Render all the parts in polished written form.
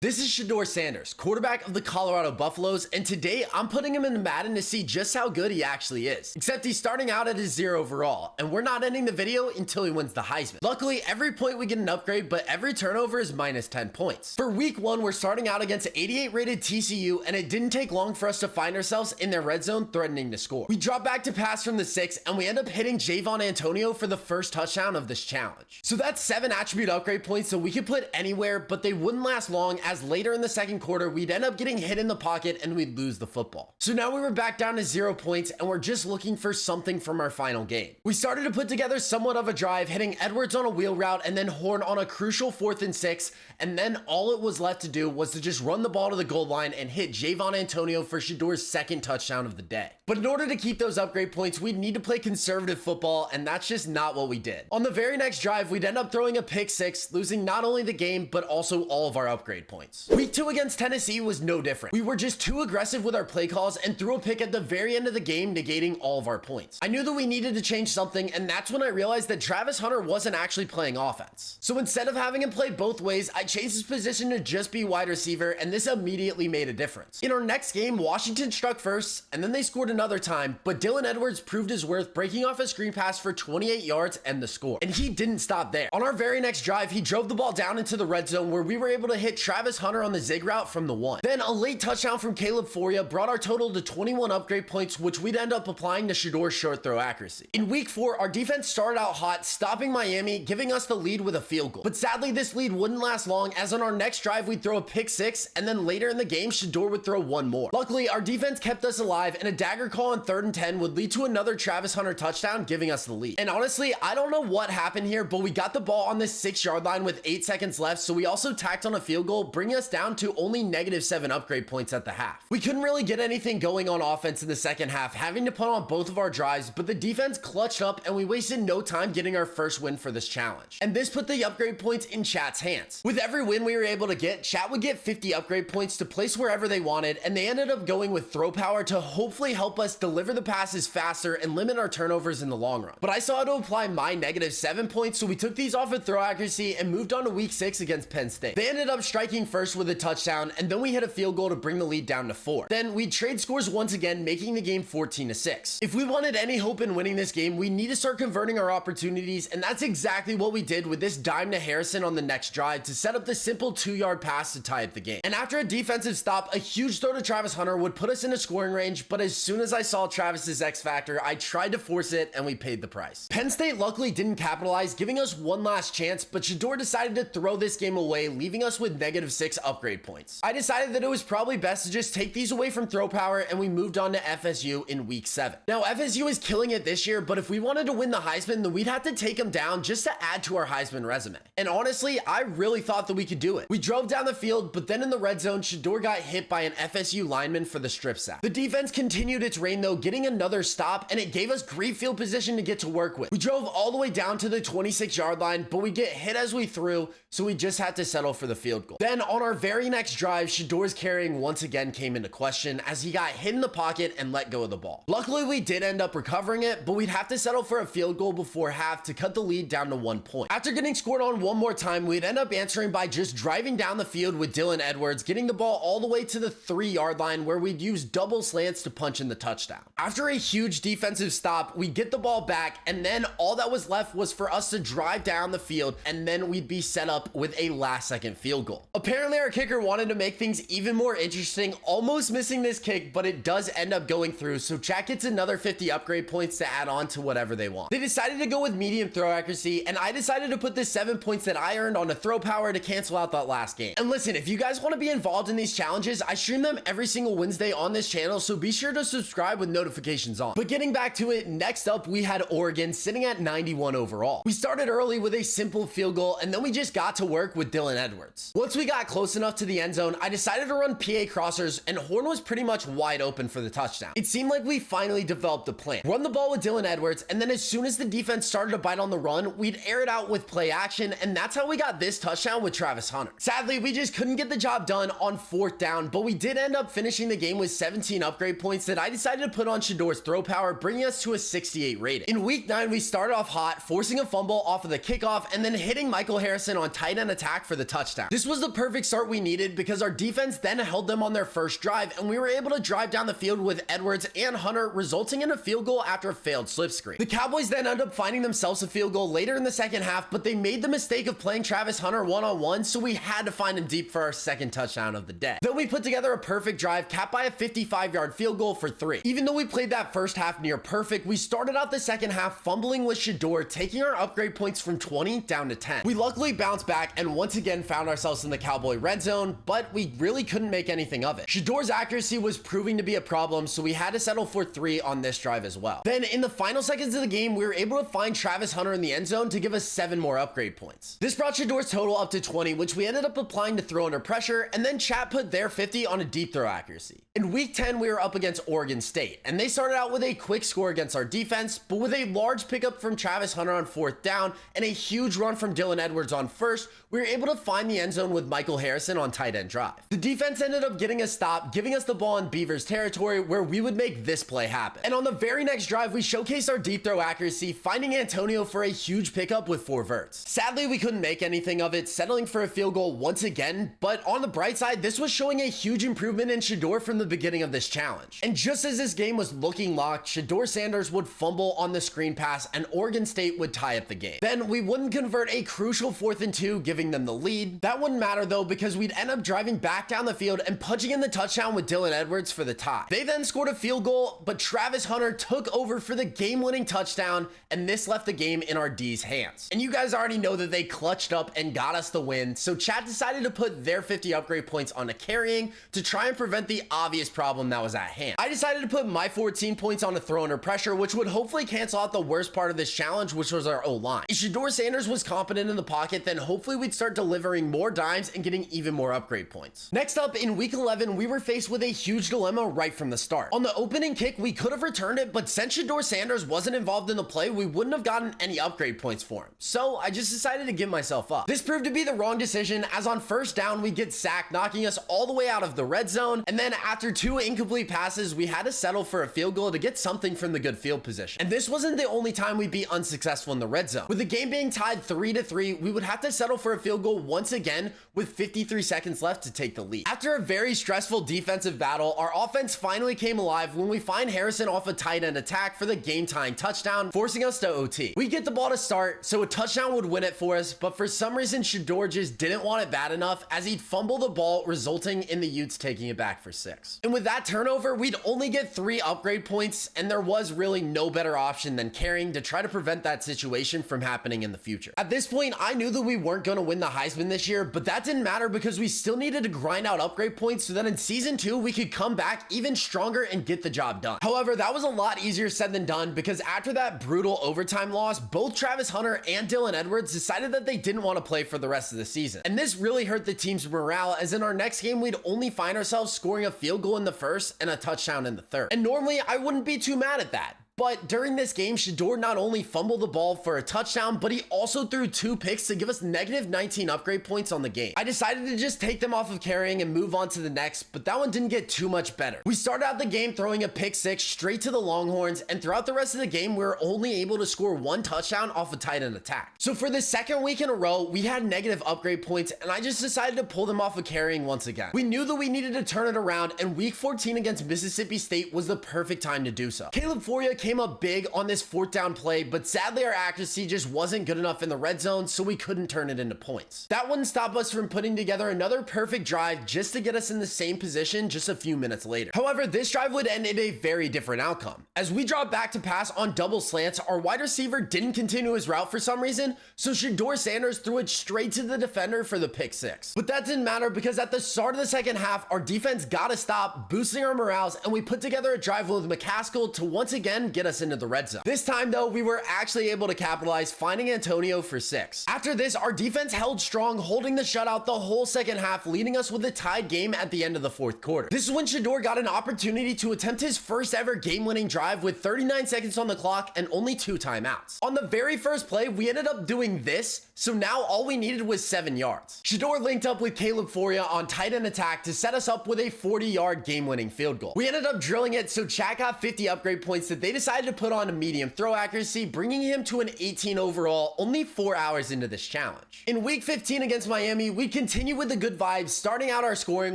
This is Shedeur Sanders, quarterback of the Colorado Buffaloes, and today I'm putting him in Madden to see just how good he actually is. Except he's starting out at a 0 overall, and we're not ending the video until he wins the Heisman. Luckily, every point we get an upgrade, but every turnover is minus 10 points. For week 1, we're starting out against 88 rated TCU, and it didn't take long for us to find ourselves in their red zone threatening to score. We drop back to pass from the 6, and we end up hitting Javon Antonio for the first touchdown of this challenge. So that's 7 attribute upgrade points that we could put anywhere, but they wouldn't last long, as later in the second quarter, we'd end up getting hit in the pocket and we'd lose the football. So now we were back down to 0 points and we're just looking for something from our final game. We started to put together somewhat of a drive, hitting Edwards on a wheel route and then Horn on a crucial 4th and 6. And then all it was left to do was to just run the ball to the goal line and hit Javon Antonio for Shedeur's second touchdown of the day. But in order to keep those upgrade points, we'd need to play conservative football, and that's just not what we did. On the very next drive, we'd end up throwing a pick 6, losing not only the game, but also all of our upgrade points. Week 2 against Tennessee was no different. We were just too aggressive with our play calls and threw a pick at the very end of the game, negating all of our points. I knew that we needed to change something, and that's when I realized that Travis Hunter wasn't actually playing offense. So instead of having him play both ways, I changed his position to just be wide receiver, and this immediately made a difference. In our next game, Washington struck first, and then they scored another time, but Dylan Edwards proved his worth, breaking off a screen pass for 28 yards and the score. And he didn't stop there. On our very next drive, he drove the ball down into the red zone where we were able to hit Travis Hunter on the zig route from the 1. Then a late touchdown from Caleb Foria brought our total to 21 upgrade points, which we'd end up applying to Shedeur's short throw accuracy. In week 4, our defense started out hot, stopping Miami, giving us the lead with a field goal. But sadly, this lead wouldn't last long, as on our next drive, we'd throw a pick 6, and then later in the game, Shedeur would throw one more. Luckily, our defense kept us alive, and a dagger call on 3rd and 10 would lead to another Travis Hunter touchdown, giving us the lead. And honestly, I don't know what happened here, but we got the ball on this 6-yard line with 8 seconds left, so we also tacked on a field goal, bringing us down to only -7 upgrade points at the half. We couldn't really get anything going on offense in the second half, having to punt on both of our drives, but the defense clutched up and we wasted no time getting our first win for this challenge. And this put the upgrade points in Chat's hands. With every win we were able to get, Chat would get 50 upgrade points to place wherever they wanted, and they ended up going with throw power to hopefully help us deliver the passes faster and limit our turnovers in the long run. But I saw how to apply my -7 points, so we took these off of throw accuracy and moved on to week 6 against Penn State. They ended up striking first with a touchdown, and then we hit a field goal to bring the lead down to 4. Then we trade scores once again, making the game 14-6. If we wanted any hope in winning this game, we need to start converting our opportunities, and that's exactly what we did with this dime to Harrison on the next drive to set up the simple 2-yard pass to tie up the game. And after a defensive stop, a huge throw to Travis Hunter would put us into scoring range, but as soon as I saw Travis's X factor, I tried to force it and we paid the price. Penn State luckily didn't capitalize, giving us one last chance, but Shedeur decided to throw this game away, leaving us with -6 upgrade points. I decided that it was probably best to just take these away from throw power, and we moved on to FSU in week 7. Now, FSU is killing it this year, but if we wanted to win the Heisman, then we'd have to take them down just to add to our Heisman resume. And honestly, I really thought that we could do it. We drove down the field, but then in the red zone, Shedeur got hit by an FSU lineman for the strip sack. The defense continued its reign though, getting another stop, and it gave us great field position to get to work with. We drove all the way down to the 26-yard line, but we get hit as we threw, so we just had to settle for the field goal. Then on our very next drive, Shedeur's carrying once again came into question as he got hit in the pocket and let go of the ball. Luckily, we did end up recovering it, but we'd have to settle for a field goal before half to cut the lead down to 1 point. After getting scored on one more time, we'd end up answering by just driving down the field with Dylan Edwards, getting the ball all the way to the 3-yard line where we'd use double slants to punch in the touchdown. After a huge defensive stop, we get the ball back, and then all that was left was for us to drive down the field, and then we'd be set up with a last-second field goal. Apparently, our kicker wanted to make things even more interesting, almost missing this kick, but it does end up going through, so Chat gets another 50 upgrade points to add on to whatever they want. They decided to go with medium throw accuracy, and I decided to put the 7 points that I earned on a throw power to cancel out that last game. And listen, if you guys want to be involved in these challenges, I stream them every single Wednesday on this channel, so be sure to subscribe with notifications on. But getting back to it, next up we had Oregon sitting at 91 overall. We started early with a simple field goal, and then we just got to work with Dylan Edwards. Once we got close enough to the end zone, I decided to run PA crossers, and Horn was pretty much wide open for the touchdown. It seemed like we finally developed a plan. Run the ball with Dylan Edwards, and then as soon as the defense started to bite on the run, we'd air it out with play action, and that's how we got this touchdown with Travis Hunter. Sadly, we just couldn't get the job done on 4th down, but we did end up finishing the game with 17 upgrade points that I decided to put on Shedeur's throw power, bringing us to a 68 rating. In week 9, we started off hot, forcing a fumble off of the kickoff, and then hitting Michael Harrison on tight end attack for the touchdown. This was the perfect perfect start we needed because our defense then held them on their first drive, and we were able to drive down the field with Edwards and Hunter, resulting in a field goal after a failed slip screen. The Cowboys then ended up finding themselves a field goal later in the second half, but they made the mistake of playing Travis Hunter one-on-one, so we had to find him deep for our second touchdown of the day. Then we put together a perfect drive, capped by a 55-yard field goal for 3. Even though we played that first half near perfect, we started out the second half fumbling with Shedeur, taking our upgrade points from 20 down to 10. We luckily bounced back and once again found ourselves in the Cowboy red zone, but we really couldn't make anything of it. Shedeur's accuracy was proving to be a problem, so we had to settle for 3 on this drive as well. Then in the final seconds of the game, we were able to find Travis Hunter in the end zone to give us 7 more upgrade points. This brought Shedeur's total up to 20, which we ended up applying to throw under pressure, and then Chat put their 50 on a deep throw accuracy. In week 10, we were up against Oregon State, and they started out with a quick score against our defense, but with a large pickup from Travis Hunter on 4th down and a huge run from Dylan Edwards on 1st, we were able to find the end zone with Michael Harrison on tight end drive. The defense ended up getting a stop, giving us the ball in Beavers territory where we would make this play happen. And on the very next drive, we showcased our deep throw accuracy, finding Antonio for a huge pickup with 4 verts. Sadly, we couldn't make anything of it, settling for a field goal once again, but on the bright side, this was showing a huge improvement in Shedeur from the beginning of this challenge. And just as this game was looking locked, Shedeur Sanders would fumble on the screen pass and Oregon State would tie up the game. Then we wouldn't convert a crucial 4th and 2, giving them the lead. That wouldn't matter though, because we'd end up driving back down the field and punching in the touchdown with Dylan Edwards for the tie. They then scored a field goal, but Travis Hunter took over for the game-winning touchdown, and this left the game in our D's hands. And you guys already know that they clutched up and got us the win, so Chat decided to put their 50 upgrade points onto carrying to try and prevent the obvious problem that was at hand. I decided to put my 14 points on a throw under pressure, which would hopefully cancel out the worst part of this challenge, which was our O-line. If Shedeur Sanders was competent in the pocket, then hopefully we'd start delivering more dimes and getting even more upgrade points. Next up, in week 11, we were faced with a huge dilemma right from the start. On the opening kick, we could have returned it, but since Shedeur Sanders wasn't involved in the play, we wouldn't have gotten any upgrade points for him. So I just decided to give myself up. This proved to be the wrong decision, as on 1st down, we get sacked, knocking us all the way out of the red zone. And then after 2 incomplete passes, we had to settle for a field goal to get something from the good field position. And this wasn't the only time we'd be unsuccessful in the red zone. With the game being tied 3-3, we would have to settle for a field goal once again with 53 seconds left to take the lead. After a very stressful defensive battle, our offense finally came alive when we find Harrison off a tight end attack for the game-tying touchdown, forcing us to OT. We get the ball to start, so a touchdown would win it for us, but for some reason Shedeur just didn't want it bad enough, as he'd fumble the ball, resulting in the Utes taking it back for 6. And with that turnover, we'd only get 3 upgrade points, and there was really no better option than carrying to try to prevent that situation from happening in the future. At this point, I knew that we weren't going to win the Heisman this year, but that didn't matter because we still needed to grind out upgrade points so that in season 2 we could come back even stronger and get the job done. However, that was a lot easier said than done, because after that brutal overtime loss, both Travis Hunter and Dylan Edwards decided that they didn't want to play for the rest of the season. And this really hurt the team's morale, as in our next game we'd only find ourselves scoring a field goal in the 1st and a touchdown in the 3rd. And normally I wouldn't be too mad at that. But during this game, Shedeur not only fumbled the ball for a touchdown, but he also threw 2 picks to give us negative 19 upgrade points on the game. I decided to just take them off of carrying and move on to the next, but that one didn't get too much better. We started out the game throwing a pick 6 straight to the Longhorns, and throughout the rest of the game, we were only able to score 1 touchdown off a tight end attack. So for the 2nd week in a row, we had negative upgrade points, and I just decided to pull them off of carrying once again. We knew that we needed to turn it around, and week 14 against Mississippi State was the perfect time to do so. Caleb Foria came up big on this 4th down play, but sadly our accuracy just wasn't good enough in the red zone, so we couldn't turn it into points. That wouldn't stop us from putting together another perfect drive just to get us in the same position just a few minutes later. However, this drive would end in a very different outcome. As we dropped back to pass on double slants, our wide receiver didn't continue his route for some reason, so Shedeur Sanders threw it straight to the defender for the pick 6. But that didn't matter, because at the start of the second half, our defense got a stop, boosting our morales, and we put together a drive with McCaskill to once again get us into the red zone. This time though, we were actually able to capitalize, finding Antonio for 6. After this, our defense held strong, holding the shutout the whole second half, leading us with a tied game at the end of the 4th quarter. This is when Shedeur got an opportunity to attempt his first ever game-winning drive with 39 seconds on the clock and only 2 timeouts. On the very first play, we ended up doing this, so now all we needed was 7 yards. Shedeur linked up with Caleb Foria on tight end attack to set us up with a 40-yard game-winning field goal. We ended up drilling it, so Chat got 50 upgrade points that they decided decided to put on a medium throw accuracy, bringing him to an 18 overall only 4 hours into this challenge. In week 15 against Miami, we continue with the good vibes, starting out our scoring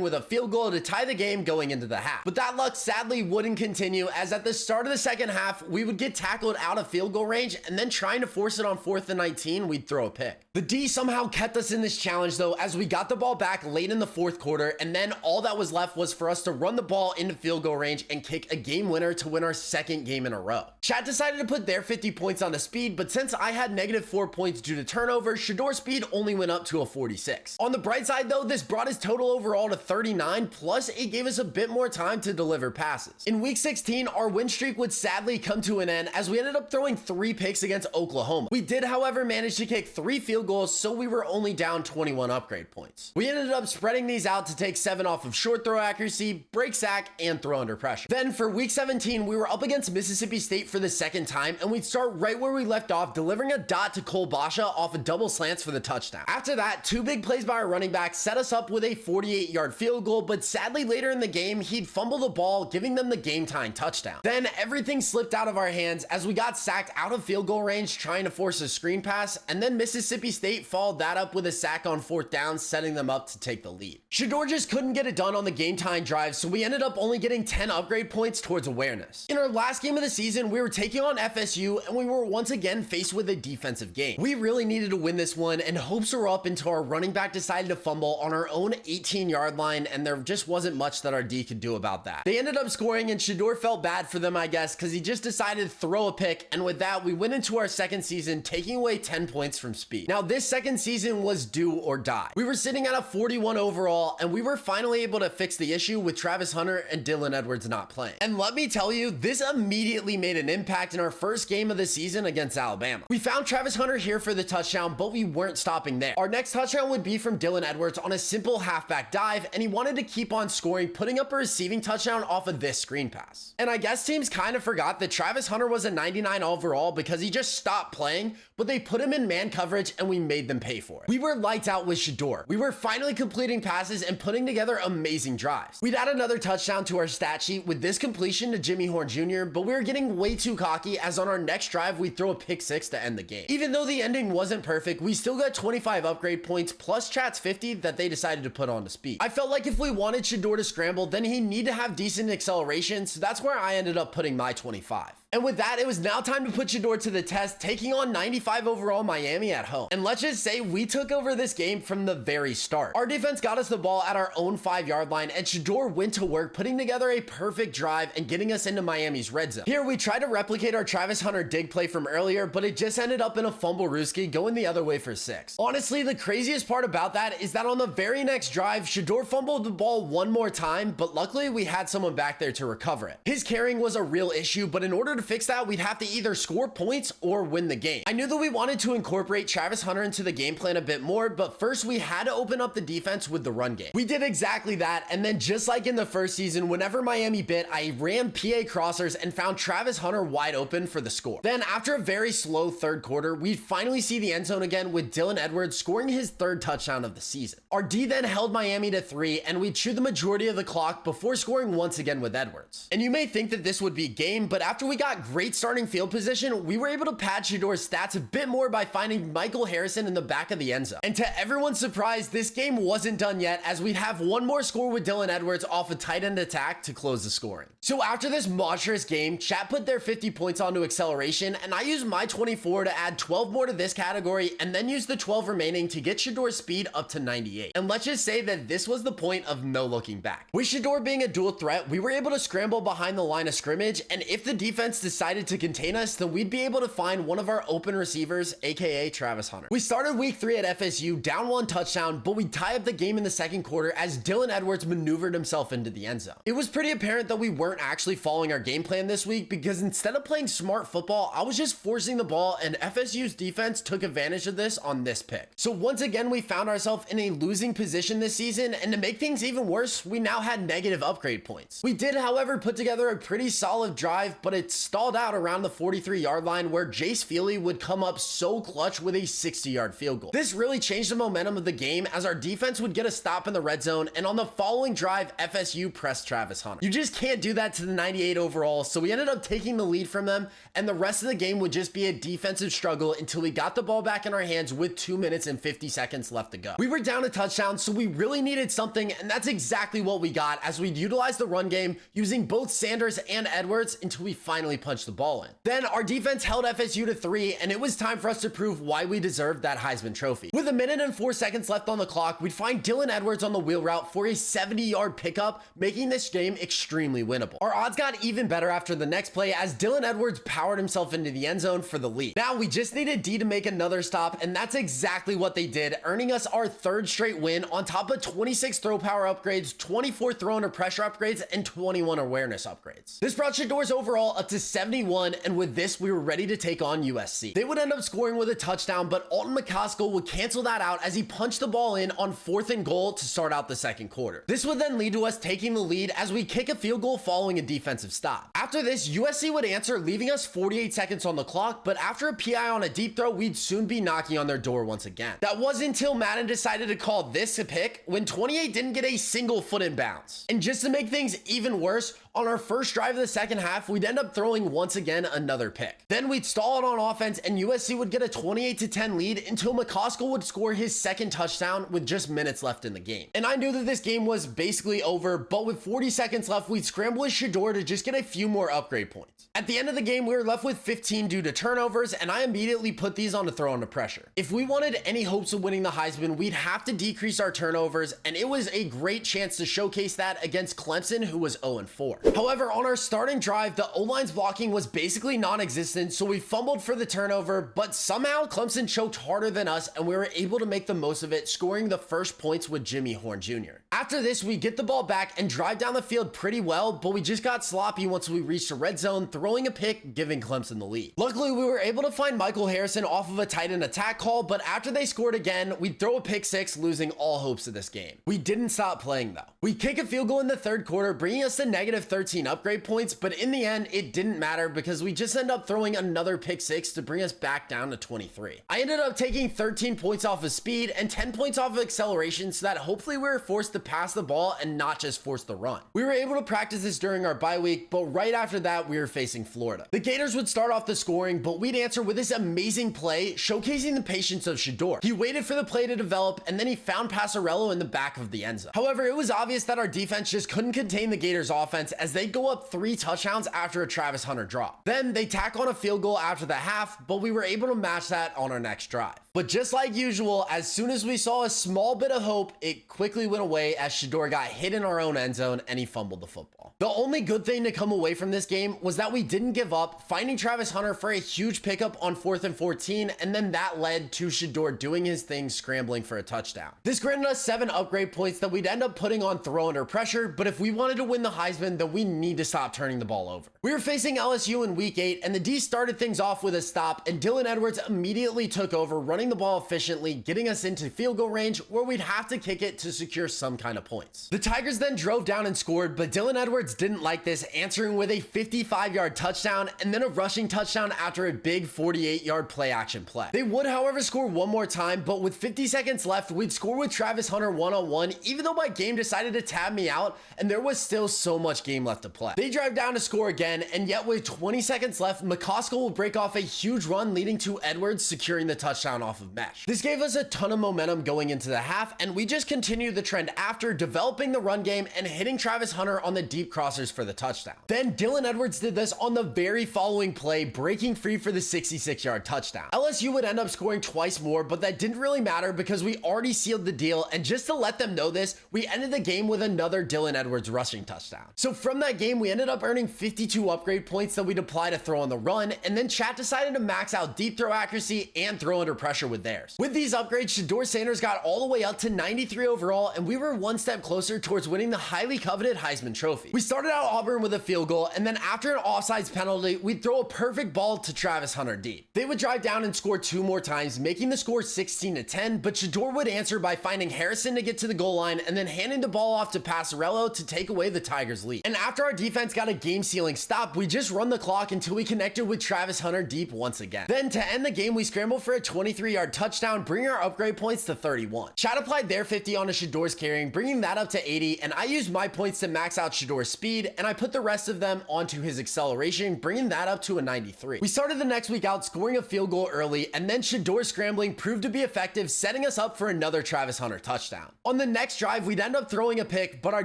with a field goal to tie the game going into the half. But that luck sadly wouldn't continue, as at the start of the second half, we would get tackled out of field goal range, and then trying to force it on 4th and 19, we'd throw a pick. The D somehow kept us in this challenge though, as we got the ball back late in the 4th quarter, and then all that was left was for us to run the ball into field goal range and kick a game winner to win our 2nd game in a row. Chat decided to put their 50 points on the speed, but since I had -4 points due to turnover, Shedeur's speed only went up to a 46. On the bright side though, this brought his total overall to 39, plus it gave us a bit more time to deliver passes. In week 16, our win streak would sadly come to an end as we ended up throwing 3 picks against Oklahoma. We did, however, manage to kick 3 field goals, so we were only down 21 upgrade points. We ended up spreading these out to take 7 off of short throw accuracy, break sack, and throw under pressure. Then for week 17, we were up against Mississippi State for the 2nd time, and we'd start right where we left off, delivering a dot to Cole Basha off of double slants for the touchdown. After that, 2 big plays by our running back set us up with a 48-yard field goal, but sadly later in the game, he'd fumble the ball, giving them the game-tying touchdown. Then everything slipped out of our hands as we got sacked out of field goal range trying to force a screen pass, and then Mississippi State followed that up with a sack on 4th down, setting them up to take the lead. Shedeur just couldn't get it done on the game-tying drive, so we ended up only getting 10 upgrade points towards awareness. In our last game of the season, we were taking on FSU, and we were once again faced with a defensive game. We really needed to win this one, and hopes were up until our running back decided to fumble on our own 18-yard line, and there just wasn't much that our D could do about that. They ended up scoring, and Shedeur felt bad for them, I guess, because he just decided to throw a pick, and with that, we went into our 2nd season, taking away 10 points from speed. Now, this 2nd season was do or die. We were sitting at a 41 overall, and we were finally able to fix the issue with Travis Hunter and Dylan Edwards not playing. And let me tell you, this immediately made an impact in our first game of the season against Alabama. We found Travis Hunter here for the touchdown, but we weren't stopping there. Our next touchdown would be from Dylan Edwards on a simple halfback dive, and he wanted to keep on scoring, putting up a receiving touchdown off of this screen pass. And I guess teams kind of forgot that Travis Hunter was a 99 overall because he just stopped playing, but they put him in man coverage and we made them pay for it. We were lights out with Shedeur. We were finally completing passes and putting together amazing drives. We'd add another touchdown to our stat sheet with this completion to Jimmy Horn Jr., but we were getting way too cocky, as on our next drive, we'd throw a pick 6 to end the game. Even though the ending wasn't perfect, we still got 25 upgrade points plus Chat's 50 that they decided to put on to speed. I felt like if we wanted Shedeur to scramble, then he'd need to have decent acceleration, so that's where I ended up putting my 25. And with that, it was now time to put Shedeur to the test, taking on 95 overall Miami at home. And let's just say we took over this game from the very start. Our defense got us the ball at our own 5-yard line, and Shedeur went to work, putting together a perfect drive and getting us into Miami's red zone. Here, we tried to replicate our Travis Hunter dig play from earlier, but it just ended up in a fumble rooski going the other way for 6. Honestly, the craziest part about that is that on the very next drive, Shedeur fumbled the ball one more time, but luckily we had someone back there to recover it. His carrying was a real issue, but in order to fix that, we'd have to either score points or win the game. I knew that we wanted to incorporate Travis Hunter into the game plan a bit more, but first we had to open up the defense with the run game. We did exactly that, and then just like in the first season, whenever Miami bit, I ran PA crossers and found Travis Hunter wide open for the score. Then after a very slow 3rd quarter, we'd finally see the end zone again with Dylan Edwards scoring his 3rd touchdown of the season. Our D then held Miami to 3, and we'd chew the majority of the clock before scoring once again with Edwards. And you may think that this would be game, but after we got great starting field position, we were able to pad Shedeur's stats a bit more by finding Michael Harrison in the back of the end zone. And to everyone's surprise, this game wasn't done yet, as we'd have one more score with Dylan Edwards off a tight end attack to close the scoring. So after this monstrous game, Chat put their 50 points onto acceleration, and I used my 24 to add 12 more to this category, and then used the 12 remaining to get Shedeur's speed up to 98. And let's just say that this was the point of no looking back. With Shedeur being a dual threat, we were able to scramble behind the line of scrimmage, and if the defense decided to contain us, then we'd be able to find one of our open receivers, aka Travis Hunter. We started week 3 at FSU, down 1 touchdown, but we tie up the game in the 2nd quarter as Dylan Edwards maneuvered himself into the end zone. It was pretty apparent that we weren't actually following our game plan this week, because instead of playing smart football, I was just forcing the ball, and FSU's defense took advantage of this on this pick. So once again, we found ourselves in a losing position this season, and to make things even worse, we now had negative upgrade points. We did, however, put together a pretty solid drive, but it's stalled out around the 43-yard line where Jace Feely would come up so clutch with a 60-yard field goal. This really changed the momentum of the game as our defense would get a stop in the red zone, and on the following drive, FSU pressed Travis Hunter. You just can't do that to the 98 overall, so we ended up taking the lead from them, and the rest of the game would just be a defensive struggle until we got the ball back in our hands with 2 minutes and 50 seconds left to go. We were down a touchdown, so we really needed something, and that's exactly what we got as we utilized the run game using both Sanders and Edwards until we finally punched the ball in. Then our defense held FSU to 3, and it was time for us to prove why we deserved that Heisman Trophy. With 1 minute and 4 seconds left on the clock, we'd find Dylan Edwards on the wheel route for a 70-yard pickup, making this game extremely winnable. Our odds got even better after the next play as Dylan Edwards powered himself into the end zone for the lead. Now we just needed D to make another stop, and that's exactly what they did, earning us our 3rd straight win on top of 26 throw power upgrades, 24 throw under pressure upgrades, and 21 awareness upgrades. This brought Shedeur's overall up to 71, and with this, we were ready to take on USC. They would end up scoring with a touchdown, but Alton McCoskell would cancel that out as he punched the ball in on 4th and goal to start out the second quarter. This would then lead to us taking the lead as we kick a field goal following a defensive stop. After this, USC would answer, leaving us 48 seconds on the clock, but after a PI on a deep throw, we'd soon be knocking on their door once again. That wasn't until Madden decided to call this a pick when 28 didn't get a single foot in bounds. And just to make things even worse, on our first drive of the second half, we'd end up throwing once again another pick. Then we'd stall it on offense and USC would get a 28-10 lead until McCoskell would score his second touchdown with just minutes left in the game. And I knew that this game was basically over, but with 40 seconds left, we'd scramble with Shedeur to just get a few more upgrade points. At the end of the game, we were left with 15 due to turnovers, and I immediately put these on to throw under pressure. If we wanted any hopes of winning the Heisman, we'd have to decrease our turnovers, and it was a great chance to showcase that against Clemson, who was 0-4. However, on our starting drive, the O-line's blocking was basically non-existent, so we fumbled for the turnover, but somehow Clemson choked harder than us, and we were able to make the most of it, scoring the first points with Jimmy Horn Jr. After this, we get the ball back and drive down the field pretty well, but we just got sloppy once we reached the red zone, throwing a pick, giving Clemson the lead. Luckily, we were able to find Michael Harrison off of a tight end attack call, but after they scored again, we'd throw a pick 6, losing all hopes of this game. We didn't stop playing though. We kick a field goal in the third quarter, bringing us to -13 upgrade points, but in the end, it didn't matter because we just ended up throwing another pick 6 to bring us back down to 23. I ended up taking 13 points off of speed and 10 points off of acceleration so that hopefully we were forced to pass the ball and not just force the run. We were able to practice this during our bye week, but right after that, we were facing Florida. The Gators would start off the scoring, but we'd answer with this amazing play, showcasing the patience of Shedeur. He waited for the play to develop, and then he found Passarello in the back of the end zone. However, it was obvious that our defense just couldn't contain the Gators offense as they go up 3 touchdowns after a Travis Hunter drop. Then they tack on a field goal after the half, but we were able to match that on our next drive. But just like usual, as soon as we saw a small bit of hope, it quickly went away as Shedeur got hit in our own end zone and he fumbled the football. The only good thing to come away from this game was that we didn't give up, finding Travis Hunter for a huge pickup on 4th and 14, and then that led to Shedeur doing his thing, scrambling for a touchdown. This granted us 7 upgrade points that we'd end up putting on throw under pressure, but if we wanted to win the Heisman, then we need to stop turning the ball over. We were facing LSU in week 8, and the D started things off with a stop, and Dylan Edwards immediately took over, running the ball efficiently, getting us into field goal range where we'd have to kick it to secure some kind of points. The Tigers then drove down and scored, but Dylan Edwards didn't like this, answering with a 55-yard touchdown and then a rushing touchdown after a big 48-yard play action play. They would, however, score one more time, but with 50 seconds left, we'd score with Travis Hunter one-on-one, even though my game decided to tab me out, and there was still so much game left to play. They drive down to score again, and yet with 20 seconds left, McCoskell will break off a huge run, leading to Edwards securing the touchdown off of mesh. This gave us a ton of momentum going into the half, and we just continued the trend after, developing the run game and hitting Travis Hunter on the deep crossers for the touchdown. Then Dylan Edwards did this on the very following play, breaking free for the 66-yard touchdown. LSU would end up scoring twice more, but that didn't really matter because we already sealed the deal, and just to let them know this, we ended the game with another Dylan Edwards rushing touchdown. So from that game, we ended up earning 52 upgrade points that we'd apply to throw on the run, and then chat decided to max out deep throw accuracy and throw under pressure pressure with theirs. With these upgrades, Shedeur Sanders got all the way up to 93 overall, and we were one step closer towards winning the highly coveted Heisman Trophy. We started out Auburn with a field goal, and then after an offsides penalty, we'd throw a perfect ball to Travis Hunter deep. They would drive down and score 2 more times, making the score 16-10, but Shedeur would answer by finding Harrison to get to the goal line and then handing the ball off to Passarello to take away the Tigers' lead. And after our defense got a game-sealing stop, we just run the clock until we connected with Travis Hunter deep once again. Then to end the game, we scrambled for a 23-yard touchdown, bringing our upgrade points to 31. Chad applied their 50 onto Shedeur's carrying, bringing that up to 80, and I used my points to max out Shedeur's speed, and I put the rest of them onto his acceleration, bringing that up to a 93. We started the next week out scoring a field goal early, and then Shedeur scrambling proved to be effective, setting us up for another Travis Hunter touchdown. On the next drive, we'd end up throwing a pick, but our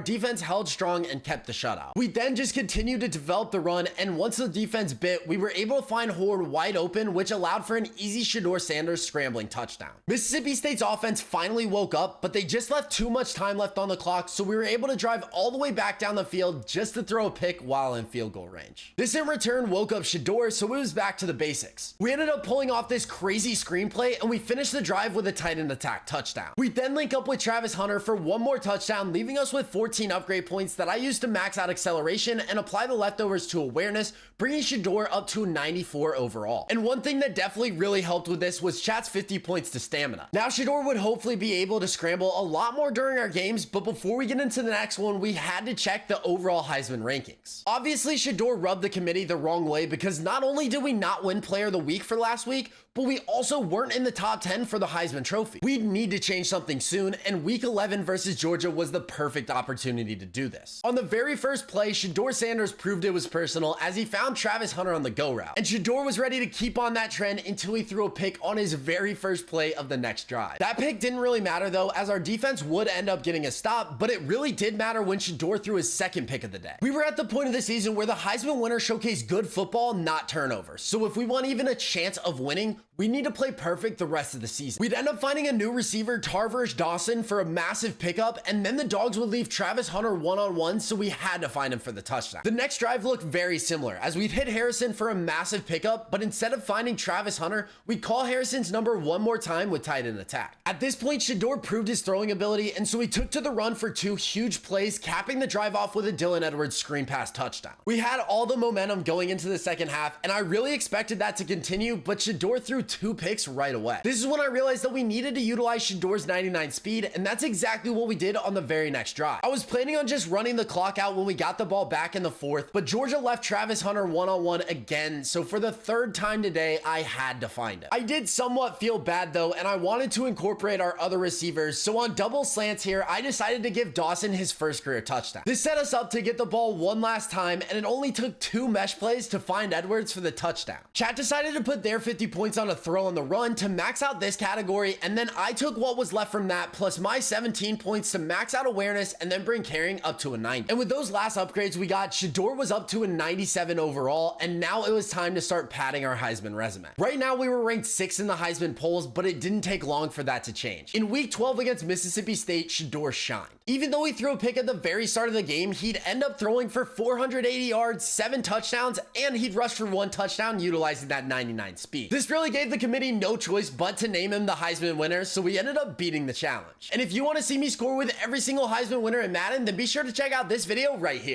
defense held strong and kept the shutout. We then just continued to develop the run, and once the defense bit, we were able to find Horde wide open, which allowed for an easy Shedeur Sanders scrambling touchdown. Mississippi State's offense finally woke up, but they just left too much time left on the clock, so we were able to drive all the way back down the field just to throw a pick while in field goal range. This in return woke up Shedeur, so it was back to the basics. We ended up pulling off this crazy screenplay, and we finished the drive with a tight end attack touchdown. We then link up with Travis Hunter for one more touchdown, leaving us with 14 upgrade points that I used to max out acceleration and apply the leftovers to awareness, bringing Shedeur up to 94 overall. And one thing that definitely really helped with this was Chat's 50 points to stamina. Now Shedeur would hopefully be able to scramble a lot more during our games, but before we get into the next one, we had to check the overall Heisman rankings. Obviously, Shedeur rubbed the committee the wrong way because not only did we not win Player of the Week for last week, but we also weren't in the top 10 for the Heisman Trophy. We'd need to change something soon, and Week 11 versus Georgia was the perfect opportunity to do this. On the very first play, Shedeur Sanders proved it was personal as he found Travis Hunter on the go route, and Shedeur was ready to keep on that trend until he threw a pick on his very first play of the next drive. That pick didn't really matter though, as our defense would end up getting a stop, but it really did matter when Shedeur threw his second pick of the day. We were at the point of the season where the Heisman winner showcased good football, not turnovers. So if we want even a chance of winning, we need to play perfect the rest of the season. We'd end up finding a new receiver, Tarverish Dawson, for a massive pickup, and then the Dogs would leave Travis Hunter one-on-one, so we had to find him for the touchdown. The next drive looked very similar, as we'd hit Harrison for a massive pickup, but instead of finding Travis Hunter, we'd call Harrison's number one more time with tight end attack. At this point, Shedeur proved his throwing ability, and so he took to the run for 2 huge plays, capping the drive off with a Dylan Edwards screen pass touchdown. We had all the momentum going into the second half, and I really expected that to continue, but Shedeur threw 2 picks right away. This is when I realized that we needed to utilize Shedeur's 99 speed, and that's exactly what we did on the very next drive. I was planning on just running the clock out when we got the ball back in the 4th, but Georgia left Travis Hunter one-on-one again, so for the 3rd time today, I had to find him. I did somewhat feel bad though, and I wanted to incorporate our other receivers, so on double slants here, I decided to give Dawson his first career touchdown. This set us up to get the ball one last time, and it only took 2 mesh plays to find Edwards for the touchdown. Chat decided to put their 50 points on a throw on the run to max out this category, and then I took what was left from that plus my 17 points to max out awareness and then bring carrying up to a 90. And with those last upgrades we got, Shedeur was up to a 97 overall, and now it was time to start padding our Heisman resume. Right now we were ranked 6th in the Heisman polls, but it didn't take long for that to change. In week 12 against Mississippi State, Shedeur shined. Even though he threw a pick at the very start of the game, he'd end up throwing for 480 yards, 7 touchdowns, and he'd rush for 1 touchdown utilizing that 99 speed. This really gave the committee no choice but to name him the Heisman winner, so we ended up beating the challenge. And if you want to see me score with every single Heisman winner in Madden, then be sure to check out this video right here.